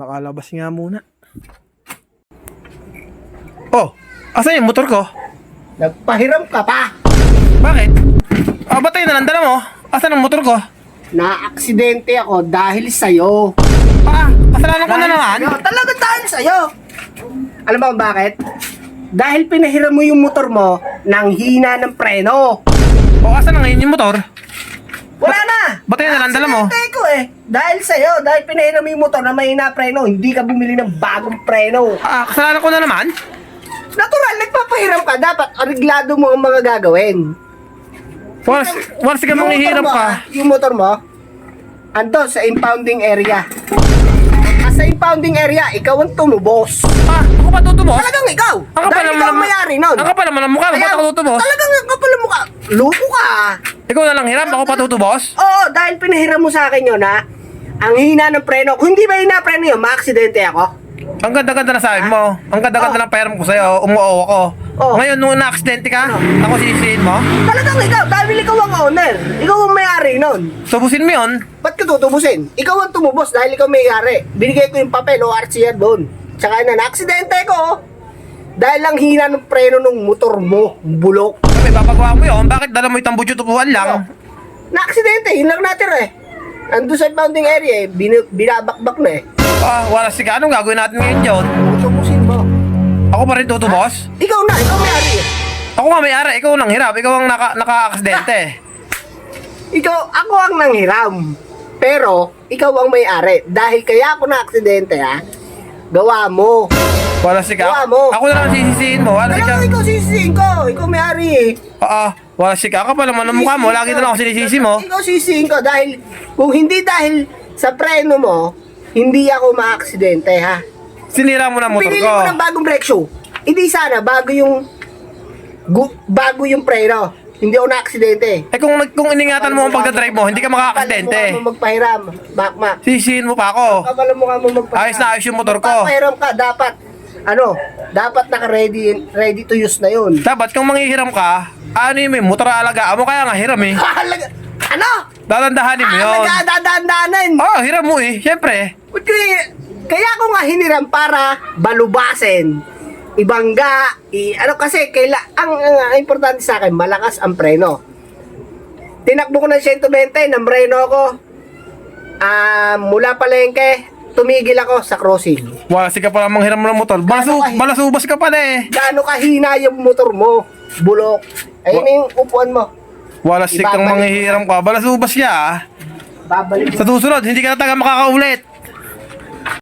Nakalabas nga muna. Oh, asan yung motor ko? Nagpahiram ka pa. Bakit? Ba't tayo na lang dala mo? Asan ang motor ko? Na-aksidente ako dahil sa'yo. Kasalanan ko na naman. Talaga dahil sa'yo. Alam mo kung bakit? Dahil pinahiram mo yung motor mo nang hina ng preno. O, asan na ngayon yung motor? Wala na! Ba't tayo na lang dala mo? Aksidente ko eh. Dahil sa'yo, dahil pinahiram mo yung motor na mahina preno, hindi ka bumili ng bagong preno. Kasalanan ko na naman? Natural, nagpapahiram ka. Dapat areglado mo ang mga gagawin. Once ka manghihiram ka. Yung motor mo, ando sa impounding area. Sa impounding area, ikaw ang tumubos. Ako pa tutubos? Talagang ikaw. Ang kapal Dahil naman ikaw ang- may-ari nun. Ang kapal naman ang mukha mo, ba't ako tutubos? Talagang ang kapal ang mukha. Lupo ka. Ikaw na lang hiram, ako pa tutubos? Oo, dahil pinahiram mo sa akin yun ha. Ang hina ng preno. Kung hindi ba hina preno yun, ma-aksidente ako. Ang ganda-ganda na sabi mo. Ang ganda-ganda ng pairam ko sa'yo, umuo ako. Oh. Ngayon, nung na-aksidente ka, ako sisisihin mo? Talagang ikaw, dahil ikaw ang owner. Ikaw ang may-ari nun. Tubusin mo yun. Ba't ka tutubusin? Ikaw ang tumubos dahil ikaw may-ari. Binigay ko yung papel o RCR doon. Tsaka na-aksidente ko. Dahil lang hina ng preno ng motor mo, bulok. May papagawa mo yun, bakit dala mo itang butyo tupuan lang? Na-aksidente, yun lang natin eh. Ando sa impounding area eh, binabakbak na eh. Wala siya. Anong gagawin natin ngayon yun? Tutubusin mo. Ako pa rin tutubos? Ikaw na, ikaw may-ari eh. Ako nga may-ari, ikaw ang hirap, ikaw ang naka-aksidente. Ako ang nanghiram. Pero, ikaw ang may-ari. Dahil kaya ako na-aksidente ha, gawa mo. Wala siya. Gawa mo. Ako na lang sisisihin mo, wala siya. Kaya ikaw sisihin ko, ikaw may-ari eh. Wala siya. Ako pa naman ang mukha mo, lagi na lang ako sinisisi mo. Ikaw sisihin ko dahil, kung hindi dahil sa preno mo, hindi ako ma-aksidente ha. Sinira mo na motor Pinili ko. mo ng bagong brake shoe. Hindi sana, bago yung preno. Hindi ako na-aksidente. Kung iningatan mo ang pagdadrive mo, hindi ka makaka-aksidente. Kapal mo magpahiram, Makmak. Sisihin mo pa ako. Kapal mo magpahiram. Ayos na ayos yung motor ko. Magpahiram ka, dapat ready to use na yun. Dapat kung manghihiram ka, may motor alagaan mo, kaya nga hiram eh. Ano? Dadandahanin mo yun. Nagdadaanan. Hiram mo eh, syempre. Kaya ako nga hiniram para balubasin. Ibangga, kasi ang importante sa akin, malakas ang preno. Tinakbo ko ng 120 ng preno ko. Mula palengke, tumigil ako sa crossing. Wala siya pa namang hiram ng motor. Balasubas ka pa na eh. Gaano kahina yung motor mo? Bulok. Ayun yung upuan mo. Wala siya kang manghihiram ka. Balasubas siya ah. Babalik Sa susunod, hindi ka na taga makakaulit.